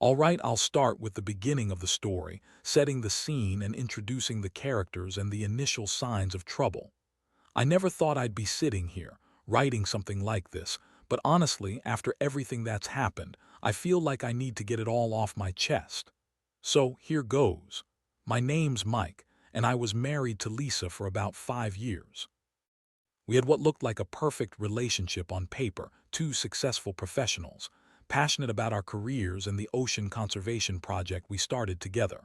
All right, I'll start with the beginning of the story, setting the scene and introducing the characters and the initial signs of trouble. I never thought I'd be sitting here, writing something like this, but honestly, after everything that's happened, I feel like I need to get it all off my chest. So, here goes. My name's Mike, and I was married to Lisa for about 5 years. We had what looked like a perfect relationship on paper, two successful professionals, passionate about our careers and the ocean conservation project we started together.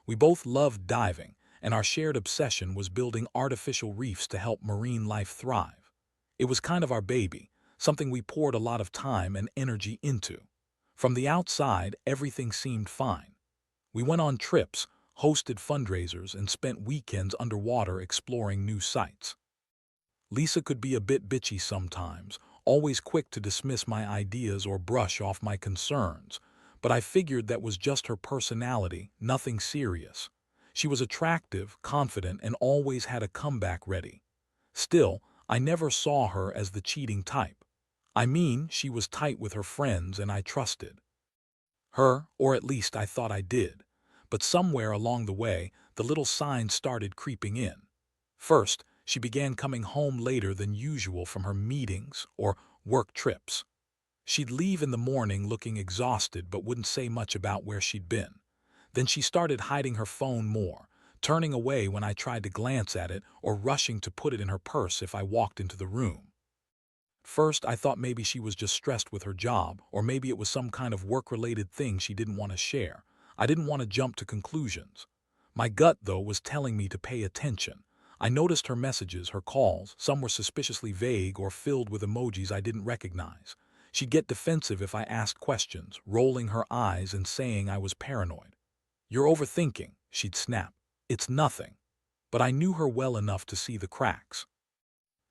We both loved diving, and our shared obsession was building artificial reefs to help marine life thrive. It was kind of our baby, something we poured a lot of time and energy into. From the outside, everything seemed fine. We went on trips, hosted fundraisers, and spent weekends underwater exploring new sites. Lisa could be a bit bitchy sometimes, always quick to dismiss my ideas or brush off my concerns, but I figured that was just her personality, nothing serious. She was attractive, confident, and always had a comeback ready. Still, I never saw her as the cheating type. I mean, she was tight with her friends and I trusted her, or at least I thought I did. But somewhere along the way, the little signs started creeping in. First, she began coming home later than usual from her meetings or work trips. She'd leave in the morning looking exhausted but wouldn't say much about where she'd been. Then she started hiding her phone more, turning away when I tried to glance at it or rushing to put it in her purse if I walked into the room. First, I thought maybe she was just stressed with her job, or maybe it was some kind of work-related thing she didn't want to share. I didn't want to jump to conclusions. My gut, though, was telling me to pay attention. I noticed her messages, her calls. Some were suspiciously vague or filled with emojis I didn't recognize. She'd get defensive if I asked questions, rolling her eyes and saying I was paranoid. "You're overthinking," she'd snap. "It's nothing." But I knew her well enough to see the cracks.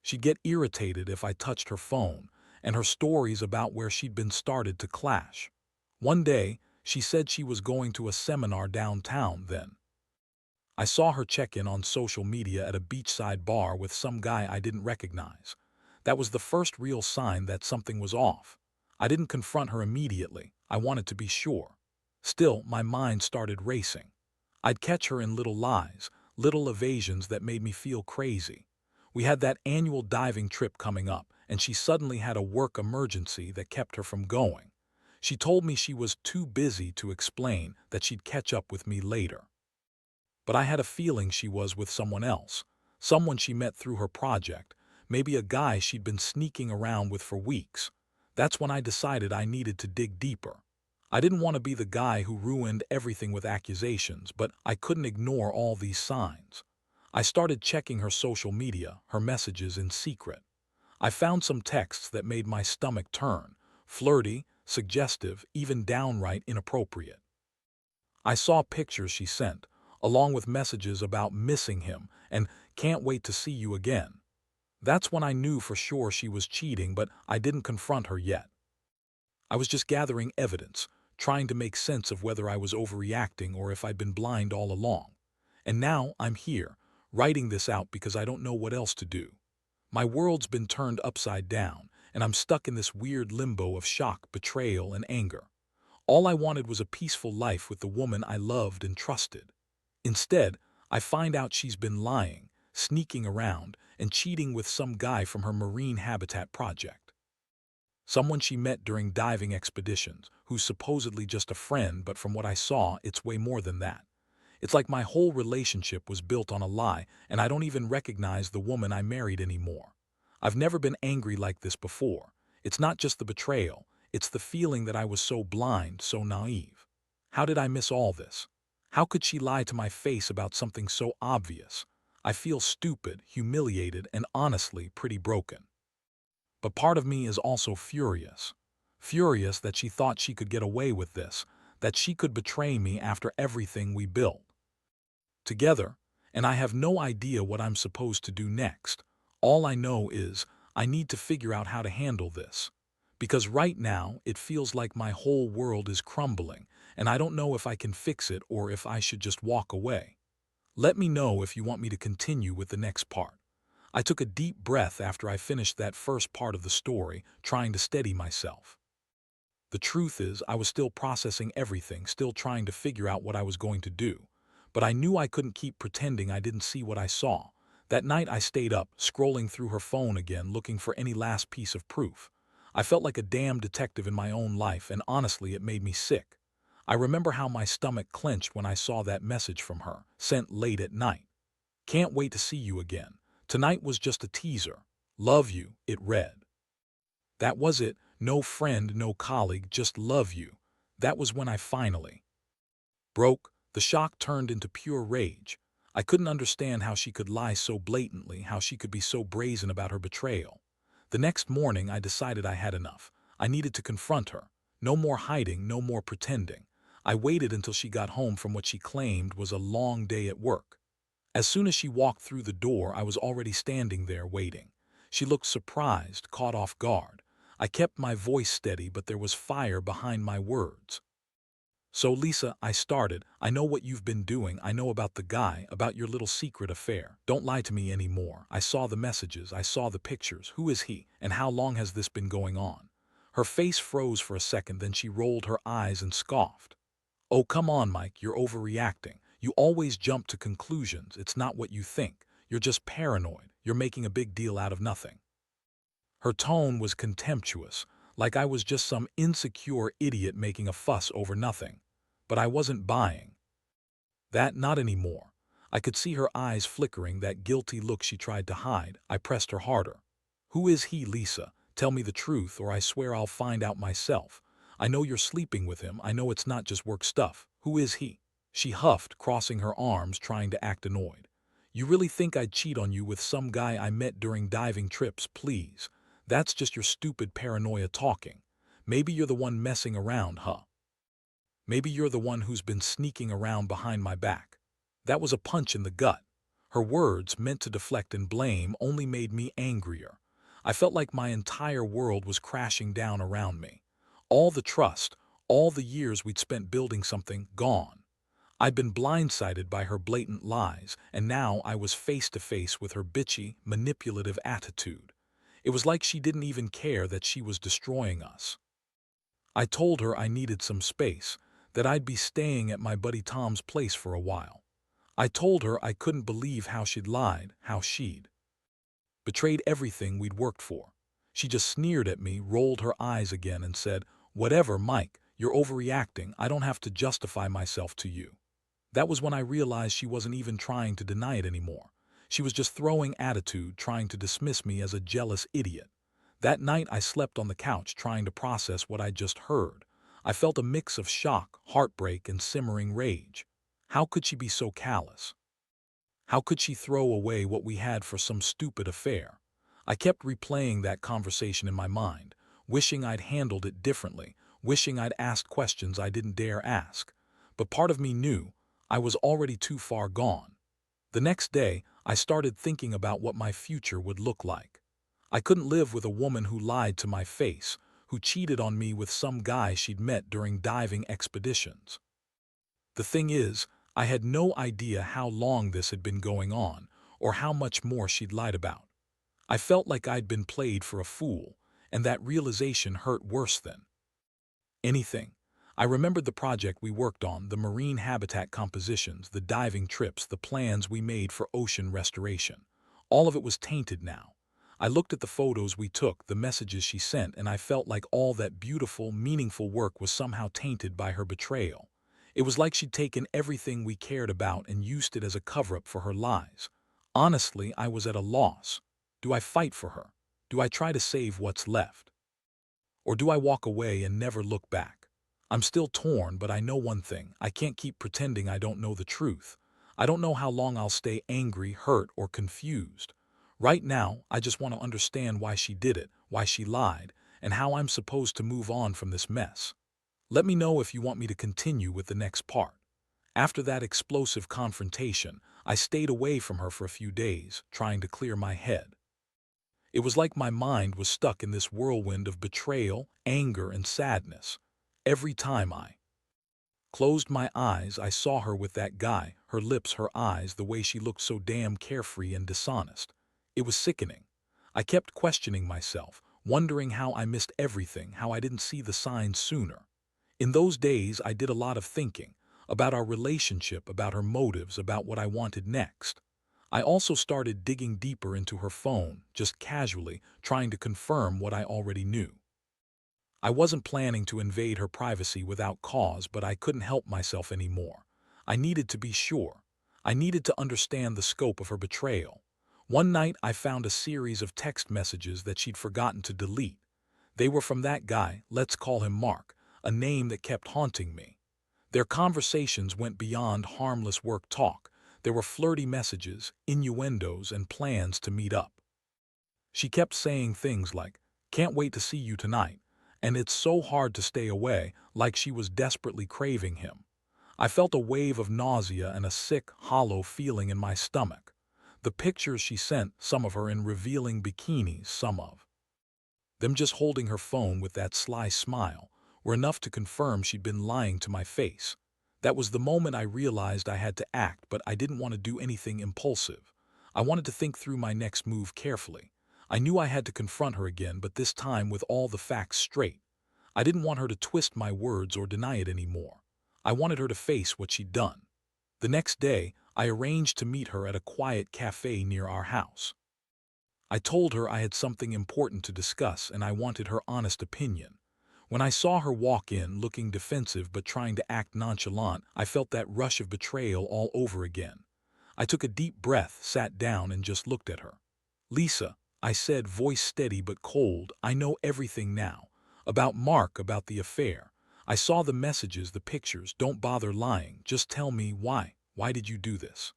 She'd get irritated if I touched her phone, and her stories about where she'd been started to clash. One day, she said she was going to a seminar downtown then. I saw her check in on social media at a beachside bar with some guy I didn't recognize. That was the first real sign that something was off. I didn't confront her immediately. I wanted to be sure. Still, my mind started racing. I'd catch her in little lies, little evasions that made me feel crazy. We had that annual diving trip coming up, and she suddenly had a work emergency that kept her from going. She told me she was too busy to explain, that she'd catch up with me later. But I had a feeling she was with someone else, someone she met through her project, maybe a guy she'd been sneaking around with for weeks. That's when I decided I needed to dig deeper. I didn't want to be the guy who ruined everything with accusations, but I couldn't ignore all these signs. I started checking her social media, her messages in secret. I found some texts that made my stomach turn, flirty, suggestive, even downright inappropriate. I saw pictures she sent, along with messages about missing him and can't wait to see you again. That's when I knew for sure she was cheating, but I didn't confront her yet. I was just gathering evidence, trying to make sense of whether I was overreacting or if I'd been blind all along. And now I'm here, writing this out because I don't know what else to do. My world's been turned upside down, and I'm stuck in this weird limbo of shock, betrayal, and anger. All I wanted was a peaceful life with the woman I loved and trusted. Instead, I find out she's been lying, sneaking around, and cheating with some guy from her marine habitat project. Someone she met during diving expeditions, who's supposedly just a friend, but from what I saw, it's way more than that. It's like my whole relationship was built on a lie, and I don't even recognize the woman I married anymore. I've never been angry like this before. It's not just the betrayal, it's the feeling that I was so blind, so naive. How did I miss all this? How could she lie to my face about something so obvious? I feel stupid, humiliated, and honestly pretty broken. But part of me is also furious. Furious that she thought she could get away with this, that she could betray me after everything we built together, and I have no idea what I'm supposed to do next. All I know is I need to figure out how to handle this. Because right now, it feels like my whole world is crumbling, and I don't know if I can fix it or if I should just walk away. Let me know if you want me to continue with the next part. I took a deep breath after I finished that first part of the story, trying to steady myself. The truth is, I was still processing everything, still trying to figure out what I was going to do. But I knew I couldn't keep pretending I didn't see what I saw. That night I stayed up, scrolling through her phone again, looking for any last piece of proof. I felt like a damn detective in my own life, and honestly, it made me sick. I remember how my stomach clenched when I saw that message from her, sent late at night. Can't wait to see you again. Tonight was just a teaser. Love you, it read. That was it. No friend, no colleague, just love you. That was when I finally broke. The shock turned into pure rage. I couldn't understand how she could lie so blatantly, how she could be so brazen about her betrayal. The next morning, I decided I had enough. I needed to confront her. No more hiding, no more pretending. I waited until she got home from what she claimed was a long day at work. As soon as she walked through the door, I was already standing there waiting. She looked surprised, caught off guard. I kept my voice steady, but there was fire behind my words. So, Lisa, I started. I know what you've been doing. I know about the guy, about your little secret affair. Don't lie to me anymore. I saw the messages. I saw the pictures. Who is he? And how long has this been going on? Her face froze for a second, then she rolled her eyes and scoffed. Oh, come on, Mike, you're overreacting. You always jump to conclusions. It's not what you think. You're just paranoid. You're making a big deal out of nothing. Her tone was contemptuous, like I was just some insecure idiot making a fuss over nothing. But I wasn't buying that, not anymore. I could see her eyes flickering, that guilty look she tried to hide. I pressed her harder. Who is he, Lisa? Tell me the truth, or I swear I'll find out myself. I know you're sleeping with him. I know it's not just work stuff. Who is he? She huffed, crossing her arms, trying to act annoyed. You really think I'd cheat on you with some guy I met during diving trips? Please. That's just your stupid paranoia talking. Maybe you're the one messing around, huh? Maybe you're the one who's been sneaking around behind my back. That was a punch in the gut. Her words, meant to deflect and blame, only made me angrier. I felt like my entire world was crashing down around me. All the trust, all the years we'd spent building something, gone. I'd been blindsided by her blatant lies, and now I was face to face with her bitchy, manipulative attitude. It was like she didn't even care that she was destroying us. I told her I needed some space, that I'd be staying at my buddy Tom's place for a while. I told her I couldn't believe how she'd lied, how she'd betrayed everything we'd worked for. She just sneered at me, rolled her eyes again, and said, "Whatever, Mike, you're overreacting. I don't have to justify myself to you." That was when I realized she wasn't even trying to deny it anymore. She was just throwing attitude, trying to dismiss me as a jealous idiot. That night I slept on the couch trying to process what I'd just heard. I felt a mix of shock, heartbreak, and simmering rage. How could she be so callous? How could she throw away what we had for some stupid affair? I kept replaying that conversation in my mind, wishing I'd handled it differently, wishing I'd asked questions I didn't dare ask. But part of me knew I was already too far gone. The next day, I started thinking about what my future would look like. I couldn't live with a woman who lied to my face, who cheated on me with some guy she'd met during diving expeditions. The thing is, I had no idea how long this had been going on, or how much more she'd lied about. I felt like I'd been played for a fool, and that realization hurt worse than anything. I remembered the project we worked on, the marine habitat compositions, the diving trips, the plans we made for ocean restoration. All of it was tainted now. I looked at the photos we took, the messages she sent, and I felt like all that beautiful, meaningful work was somehow tainted by her betrayal. It was like she'd taken everything we cared about and used it as a cover-up for her lies. Honestly, I was at a loss. Do I fight for her? Do I try to save what's left? Or do I walk away and never look back? I'm still torn, but I know one thing. I can't keep pretending I don't know the truth. I don't know how long I'll stay angry, hurt, or confused. Right now, I just want to understand why she did it, why she lied, and how I'm supposed to move on from this mess. Let me know if you want me to continue with the next part. After that explosive confrontation, I stayed away from her for a few days, trying to clear my head. It was like my mind was stuck in this whirlwind of betrayal, anger, and sadness. Every time I closed my eyes, I saw her with that guy, her lips, her eyes, the way she looked so damn carefree and dishonest. It was sickening. I kept questioning myself. wondering how I missed everything, how I didn't see the signs sooner. In those days, I did a lot of thinking about our relationship, about her motives, about what I wanted next. I also started digging deeper into her phone, just casually, trying to confirm what I already knew. I wasn't planning to invade her privacy without cause, but I couldn't help myself anymore. I needed to be sure. I needed to understand the scope of her betrayal. One night, I found a series of text messages that she'd forgotten to delete. They were from that guy, let's call him Mark, a name that kept haunting me. Their conversations went beyond harmless work talk. There were flirty messages, innuendos, and plans to meet up. She kept saying things like, "Can't wait to see you tonight," and "It's so hard to stay away," like she was desperately craving him. I felt a wave of nausea and a sick, hollow feeling in my stomach. The pictures she sent, some of her in revealing bikinis, some of them just holding her phone with that sly smile, were enough to confirm she'd been lying to my face. That was the moment I realized I had to act, but I didn't want to do anything impulsive. I wanted to think through my next move carefully. I knew I had to confront her again, but this time with all the facts straight. I didn't want her to twist my words or deny it anymore. I wanted her to face what she'd done. The next day, I arranged to meet her at a quiet cafe near our house. I told her I had something important to discuss and I wanted her honest opinion. When I saw her walk in, looking defensive but trying to act nonchalant, I felt that rush of betrayal all over again. I took a deep breath, sat down, and just looked at her. "Lisa," I said, voice steady but cold, "I know everything now. About Mark, about the affair. I saw the messages, the pictures. Don't bother lying. Just tell me why. Why did you do this?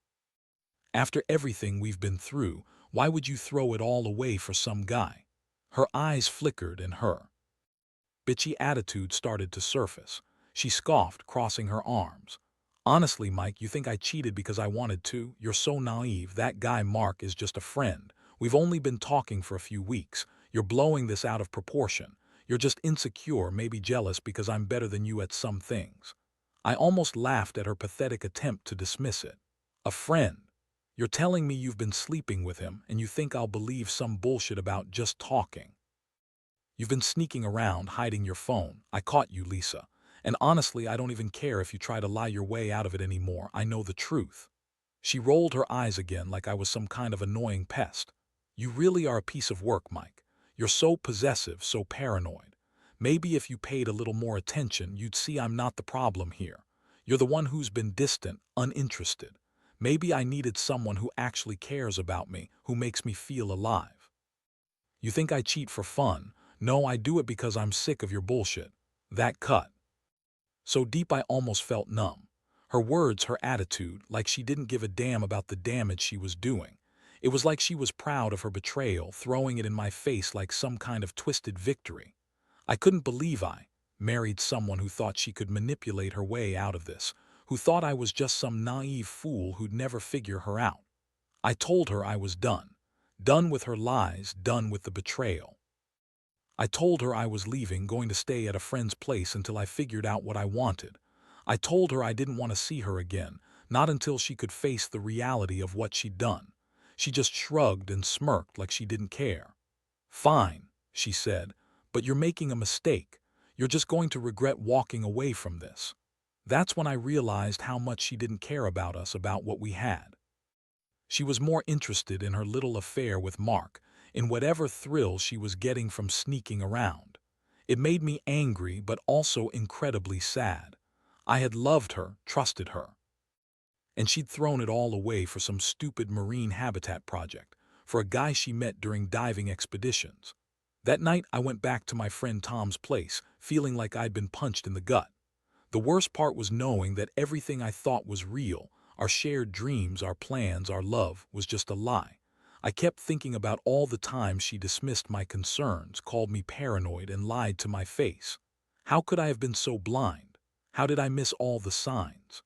After everything we've been through, why would you throw it all away for some guy?" Her eyes flickered and her bitchy attitude started to surface. She scoffed, crossing her arms. "Honestly, Mike, you think I cheated because I wanted to? You're so naive. That guy Mark is just a friend. We've only been talking for a few weeks. You're blowing this out of proportion. You're just insecure, maybe jealous because I'm better than you at some things." I almost laughed at her pathetic attempt to dismiss it. "A friend? You're telling me you've been sleeping with him and you think I'll believe some bullshit about just talking? You've been sneaking around, hiding your phone. I caught you, Lisa. And honestly, I don't even care if you try to lie your way out of it anymore. I know the truth." She rolled her eyes again like I was some kind of annoying pest. "You really are a piece of work, Mike. You're so possessive, so paranoid. Maybe if you paid a little more attention, you'd see I'm not the problem here. You're the one who's been distant, uninterested. Maybe I needed someone who actually cares about me, who makes me feel alive. You think I cheat for fun? No, I do it because I'm sick of your bullshit." That cut so deep I almost felt numb. Her words, her attitude, like she didn't give a damn about the damage she was doing. It was like she was proud of her betrayal, throwing it in my face like some kind of twisted victory. I couldn't believe I married someone who thought she could manipulate her way out of this, who thought I was just some naive fool who'd never figure her out. I told her I was done. Done with her lies, done with the betrayal. I told her I was leaving, going to stay at a friend's place until I figured out what I wanted. I told her I didn't want to see her again, not until she could face the reality of what she'd done. She just shrugged and smirked like she didn't care. "Fine," she said, "but you're making a mistake. You're just going to regret walking away from this." That's when I realized how much she didn't care about us, about what we had. She was more interested in her little affair with Mark, in whatever thrill she was getting from sneaking around. It made me angry, but also incredibly sad. I had loved her, trusted her. And she'd thrown it all away for some stupid marine habitat project, for a guy she met during diving expeditions. That night, I went back to my friend Tom's place, feeling like I'd been punched in the gut. The worst part was knowing that everything I thought was real, our shared dreams, our plans, our love, was just a lie. I kept thinking about all the times she dismissed my concerns, called me paranoid, and lied to my face. How could I have been so blind? How did I miss all the signs?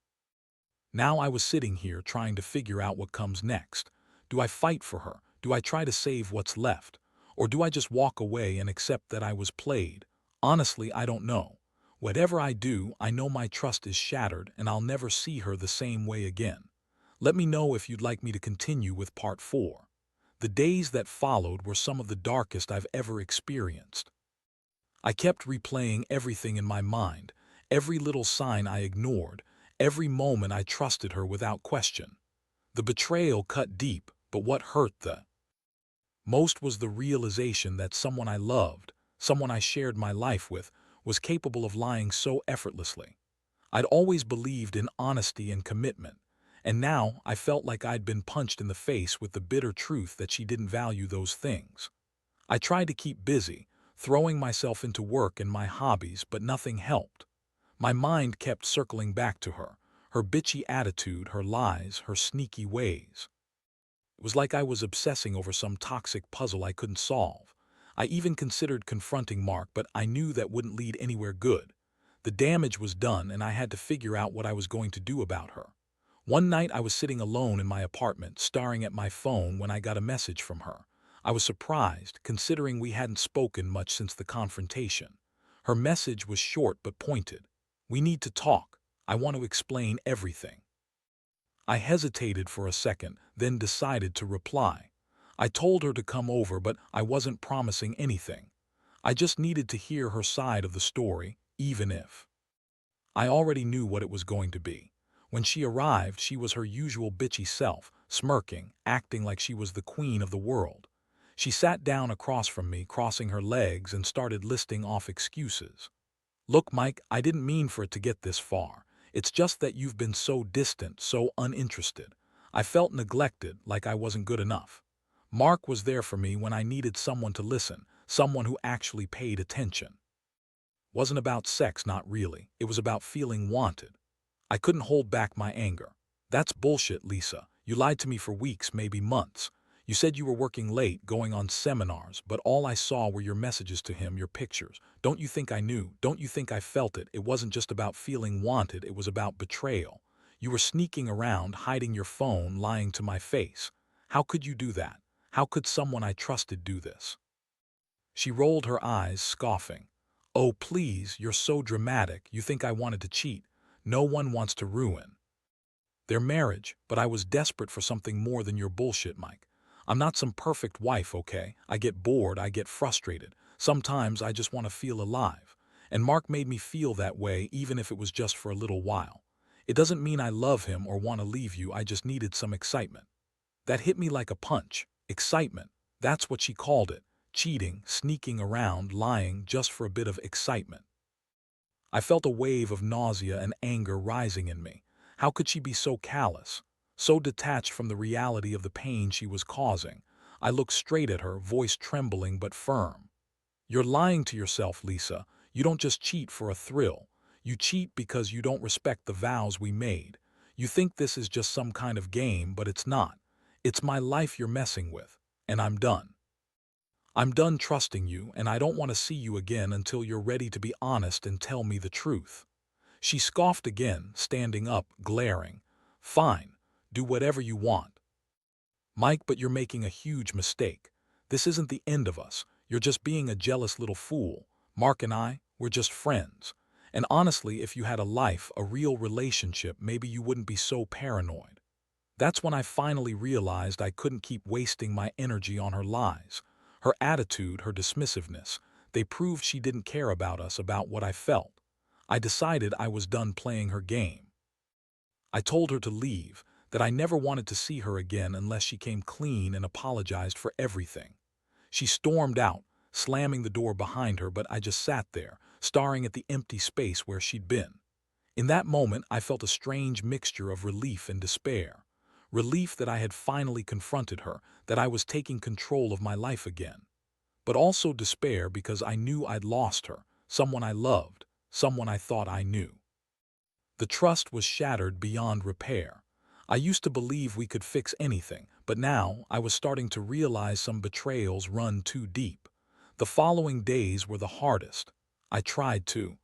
Now I was sitting here trying to figure out what comes next. Do I fight for her? Do I try to save what's left? Or do I just walk away and accept that I was played? Honestly, I don't know. Whatever I do, I know my trust is shattered and I'll never see her the same way again. Let me know if you'd like me to continue with part 4. The The days that followed were some of the darkest I've ever experienced. I kept replaying everything in my mind, every little sign I ignored, every moment I trusted her without question. The betrayal cut deep, but what hurt the most was the realization that someone I loved, someone I shared my life with, was capable of lying so effortlessly. I'd always believed in honesty and commitment, and now I felt like I'd been punched in the face with the bitter truth that she didn't value those things. I tried to keep busy, throwing myself into work and my hobbies, but nothing helped. My mind kept circling back to her bitchy attitude, her lies, her sneaky ways. It was like I was obsessing over some toxic puzzle I couldn't solve. I even considered confronting Mark, but I knew that wouldn't lead anywhere good. The damage was done, and I had to figure out what I was going to do about her. One night I was sitting alone in my apartment, staring at my phone when I got a message from her. I was surprised, considering we hadn't spoken much since the confrontation. Her message was short but pointed. "We need to talk. I want to explain everything." I hesitated for a second, then decided to reply. I told her to come over, but I wasn't promising anything. I just needed to hear her side of the story, even if I already knew what it was going to be. When she arrived, she was her usual bitchy self, smirking, acting like she was the queen of the world. She sat down across from me, crossing her legs, and started listing off excuses. "Look, Mike, I didn't mean for it to get this far. It's just that you've been so distant, so uninterested. I felt neglected, like I wasn't good enough. Mark was there for me when I needed someone to listen, someone who actually paid attention. Wasn't about sex, not really. It was about feeling wanted." I couldn't hold back my anger. "That's bullshit, Lisa. You lied to me for weeks, maybe months. You said you were working late, going on seminars, but all I saw were your messages to him, your pictures. Don't you think I knew? Don't you think I felt it? It wasn't just about feeling wanted, it was about betrayal. You were sneaking around, hiding your phone, lying to my face. How could you do that? How could someone I trusted do this?" She rolled her eyes, scoffing. "Oh, please, you're so dramatic. You think I wanted to cheat. No one wants to ruin their marriage, but I was desperate for something more than your bullshit, Mike. I'm not some perfect wife, okay? I get bored, I get frustrated. Sometimes I just want to feel alive. And Mark made me feel that way, even if it was just for a little while. It doesn't mean I love him or want to leave you, I just needed some excitement." That hit me like a punch. Excitement. That's what she called it. Cheating, sneaking around, lying just for a bit of excitement. I felt a wave of nausea and anger rising in me. How could she be so callous, so detached from the reality of the pain she was causing? I looked straight at her, voice trembling but firm. "You're lying to yourself, Lisa. You don't just cheat for a thrill. You cheat because you don't respect the vows we made. You think this is just some kind of game, but it's not. It's my life you're messing with, and I'm done. I'm done trusting you, and I don't want to see you again until you're ready to be honest and tell me the truth." She scoffed again, standing up, glaring. "Fine, do whatever you want, Mike, but you're making a huge mistake. This isn't the end of us. You're just being a jealous little fool. Mark and I, we're just friends. And honestly, if you had a life, a real relationship, maybe you wouldn't be so paranoid." That's when I finally realized I couldn't keep wasting my energy on her lies. Her attitude, her dismissiveness, they proved she didn't care about us, about what I felt. I decided I was done playing her game. I told her to leave, that I never wanted to see her again unless she came clean and apologized for everything. She stormed out, slamming the door behind her, but I just sat there, staring at the empty space where she'd been. In that moment, I felt a strange mixture of relief and despair. Relief that I had finally confronted her, that I was taking control of my life again. But also despair because I knew I'd lost her, someone I loved, someone I thought I knew. The trust was shattered beyond repair. I used to believe we could fix anything, but now I was starting to realize some betrayals run too deep. The following days were the hardest. I tried to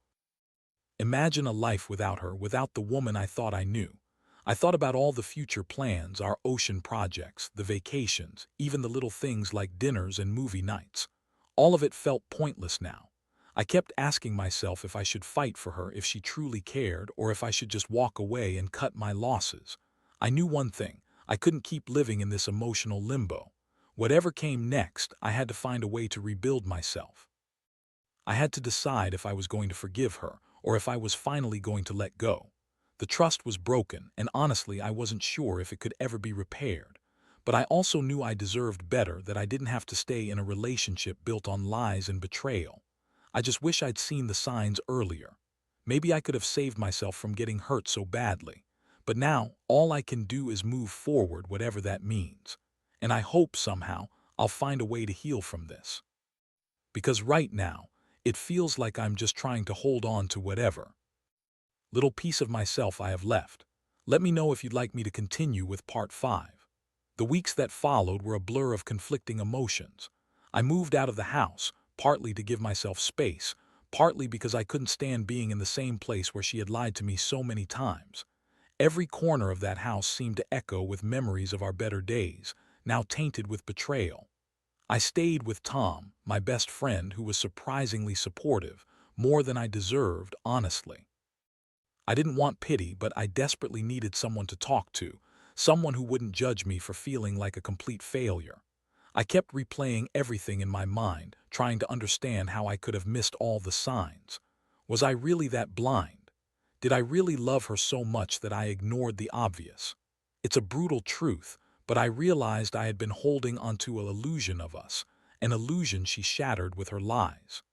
imagine a life without her, without the woman I thought I knew. I thought about all the future plans, our ocean projects, the vacations, even the little things like dinners and movie nights. All of it felt pointless now. I kept asking myself if I should fight for her, if she truly cared, or if I should just walk away and cut my losses. I knew one thing: I couldn't keep living in this emotional limbo. Whatever came next, I had to find a way to rebuild myself. I had to decide if I was going to forgive her or if I was finally going to let go. The trust was broken, and honestly, I wasn't sure if it could ever be repaired. But I also knew I deserved better, that I didn't have to stay in a relationship built on lies and betrayal. I just wish I'd seen the signs earlier. Maybe I could have saved myself from getting hurt so badly. But now, all I can do is move forward, whatever that means. And I hope somehow I'll find a way to heal from this. Because right now, it feels like I'm just trying to hold on to whatever little piece of myself I have left. Let me know if you'd like me to continue with part 5. The weeks that followed were a blur of conflicting emotions. I moved out of the house, partly to give myself space, partly because I couldn't stand being in the same place where she had lied to me so many times. Every corner of that house seemed to echo with memories of our better days, now tainted with betrayal. I stayed with Tom, my best friend, who was surprisingly supportive, more than I deserved, honestly. I didn't want pity, but I desperately needed someone to talk to, someone who wouldn't judge me for feeling like a complete failure. I kept replaying everything in my mind, trying to understand how I could have missed all the signs. Was I really that blind? Did I really love her so much that I ignored the obvious? It's a brutal truth, but I realized I had been holding onto an illusion of us, an illusion she shattered with her lies.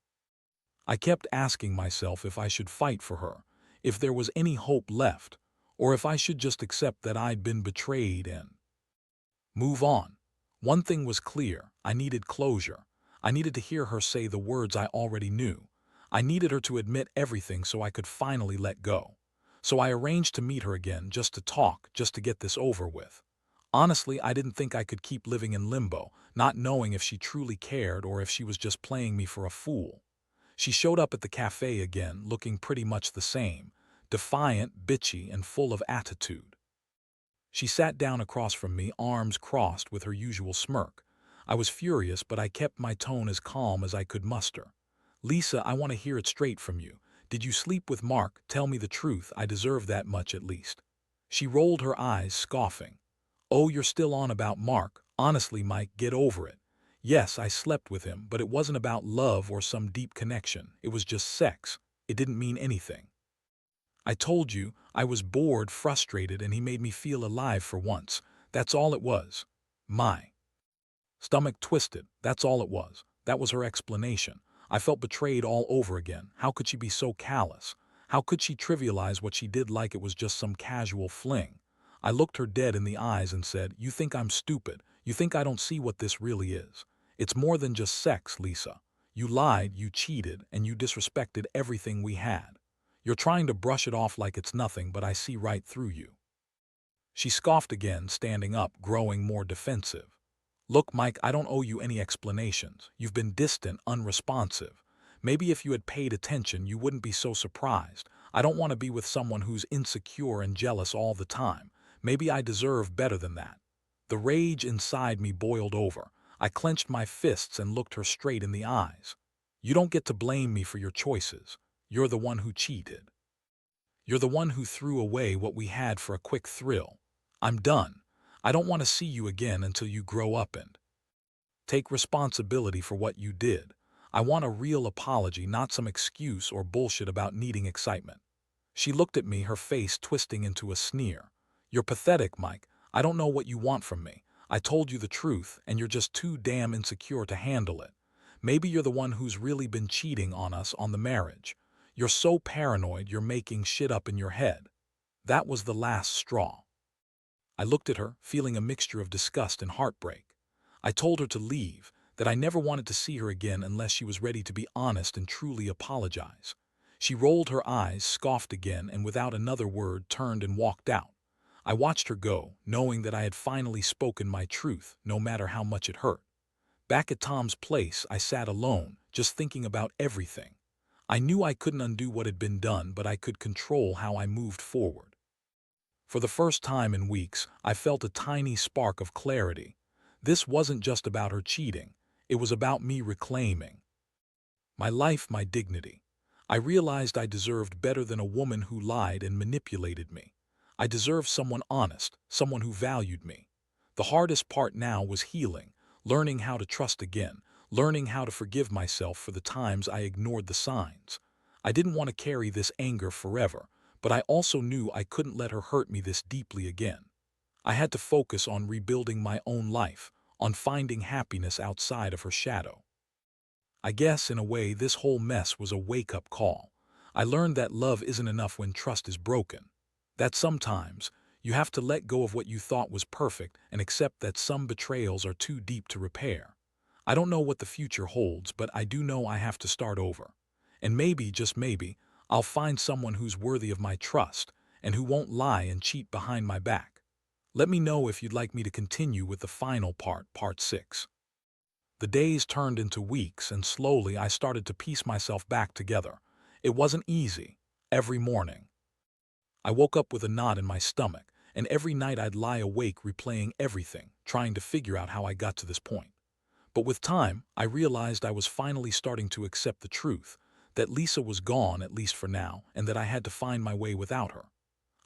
I kept asking myself if I should fight for her, if there was any hope left, or if I should just accept that I'd been betrayed and move on. One thing was clear: I needed closure. I needed to hear her say the words I already knew. I needed her to admit everything so I could finally let go. So I arranged to meet her again, just to talk, just to get this over with. Honestly, I didn't think I could keep living in limbo, not knowing if she truly cared or if she was just playing me for a fool. She showed up at the cafe again, looking pretty much the same, defiant, bitchy, and full of attitude. She sat down across from me, arms crossed, with her usual smirk. I was furious, but I kept my tone as calm as I could muster. "Lisa, I want to hear it straight from you. Did you sleep with Mark? Tell me the truth. I deserve that much at least." She rolled her eyes, scoffing. "Oh, you're still on about Mark. Honestly, Mike, get over it. Yes, I slept with him, but it wasn't about love or some deep connection. It was just sex. It didn't mean anything. I told you, I was bored, frustrated, and he made me feel alive for once. That's all it was." My stomach twisted. That's all it was. That was her explanation. I felt betrayed all over again. How could she be so callous? How could she trivialize what she did like it was just some casual fling? I looked her dead in the eyes and said, "You think I'm stupid. You think I don't see what this really is. It's more than just sex, Lisa. You lied, you cheated, and you disrespected everything we had. You're trying to brush it off like it's nothing, but I see right through you." She scoffed again, standing up, growing more defensive. "Look, Mike, I don't owe you any explanations. You've been distant, unresponsive. Maybe if you had paid attention, you wouldn't be so surprised. I don't want to be with someone who's insecure and jealous all the time. Maybe I deserve better than that." The rage inside me boiled over. I clenched my fists and looked her straight in the eyes. "You don't get to blame me for your choices. You're the one who cheated. You're the one who threw away what we had for a quick thrill. I'm done. I don't want to see you again until you grow up and take responsibility for what you did. I want a real apology, not some excuse or bullshit about needing excitement." She looked at me, her face twisting into a sneer. "You're pathetic, Mike. I don't know what you want from me. I told you the truth, and you're just too damn insecure to handle it. Maybe you're the one who's really been cheating on us, on the marriage. You're so paranoid you're making shit up in your head." That was the last straw. I looked at her, feeling a mixture of disgust and heartbreak. I told her to leave, that I never wanted to see her again unless she was ready to be honest and truly apologize. She rolled her eyes, scoffed again, and without another word turned and walked out. I watched her go, knowing that I had finally spoken my truth, no matter how much it hurt. Back at Tom's place, I sat alone, just thinking about everything. I knew I couldn't undo what had been done, but I could control how I moved forward. For the first time in weeks, I felt a tiny spark of clarity. This wasn't just about her cheating. It was about me reclaiming my life, my dignity. I realized I deserved better than a woman who lied and manipulated me. I deserved someone honest, someone who valued me. The hardest part now was healing, learning how to trust again, learning how to forgive myself for the times I ignored the signs. I didn't want to carry this anger forever, but I also knew I couldn't let her hurt me this deeply again. I had to focus on rebuilding my own life, on finding happiness outside of her shadow. I guess, in a way, this whole mess was a wake-up call. I learned that love isn't enough when trust is broken. That sometimes, you have to let go of what you thought was perfect and accept that some betrayals are too deep to repair. I don't know what the future holds, but I do know I have to start over. And maybe, just maybe, I'll find someone who's worthy of my trust and who won't lie and cheat behind my back. Let me know if you'd like me to continue with the final part, part 6. The days turned into weeks, and slowly I started to piece myself back together. It wasn't easy. Every morning, I woke up with a knot in my stomach, and every night I'd lie awake replaying everything, trying to figure out how I got to this point. But with time, I realized I was finally starting to accept the truth, that Lisa was gone, at least for now, and that I had to find my way without her.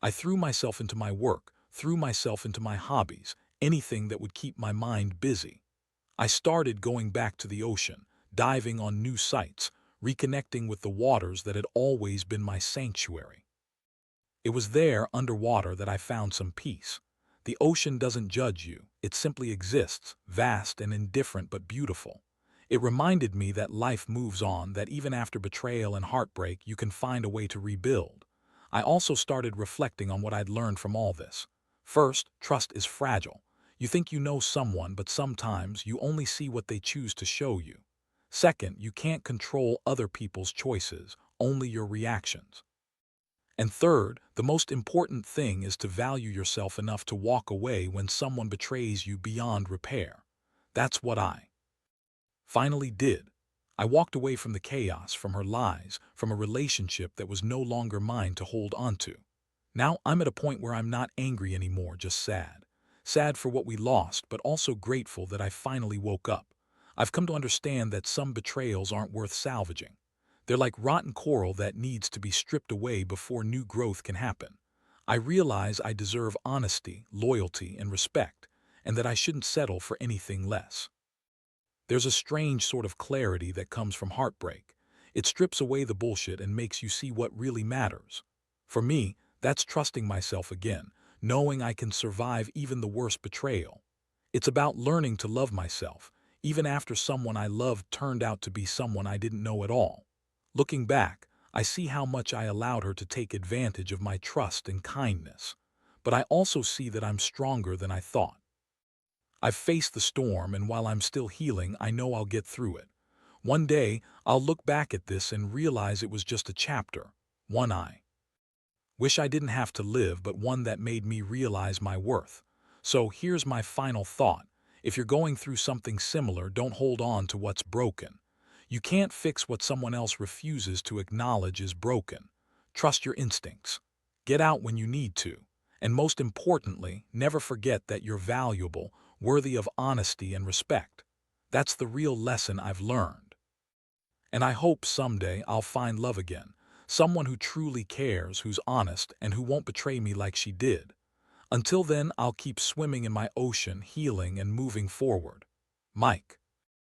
I threw myself into my work, threw myself into my hobbies, anything that would keep my mind busy. I started going back to the ocean, diving on new sites, reconnecting with the waters that had always been my sanctuary. It was there, underwater, that I found some peace. The ocean doesn't judge you, it simply exists, vast and indifferent but beautiful. It reminded me that life moves on, that even after betrayal and heartbreak you can find a way to rebuild. I also started reflecting on what I'd learned from all this. First, trust is fragile. You think you know someone, but sometimes you only see what they choose to show you. Second, you can't control other people's choices, only your reactions. And third, the most important thing is to value yourself enough to walk away when someone betrays you beyond repair. That's what I finally did. I walked away from the chaos, from her lies, from a relationship that was no longer mine to hold onto. Now I'm at a point where I'm not angry anymore, just sad. Sad for what we lost, but also grateful that I finally woke up. I've come to understand that some betrayals aren't worth salvaging. They're like rotten coral that needs to be stripped away before new growth can happen. I realize I deserve honesty, loyalty, and respect, and that I shouldn't settle for anything less. There's a strange sort of clarity that comes from heartbreak. It strips away the bullshit and makes you see what really matters. For me, that's trusting myself again, knowing I can survive even the worst betrayal. It's about learning to love myself, even after someone I loved turned out to be someone I didn't know at all. Looking back, I see how much I allowed her to take advantage of my trust and kindness. But I also see that I'm stronger than I thought. I've faced the storm, and while I'm still healing, I know I'll get through it. One day, I'll look back at this and realize it was just a chapter, one I wish I didn't have to live, but one that made me realize my worth. So here's my final thought. If you're going through something similar, don't hold on to what's broken. You can't fix what someone else refuses to acknowledge is broken. Trust your instincts. Get out when you need to. And most importantly, never forget that you're valuable, worthy of honesty and respect. That's the real lesson I've learned. And I hope someday I'll find love again. Someone who truly cares, who's honest, and who won't betray me like she did. Until then, I'll keep swimming in my ocean, healing and moving forward. Mike.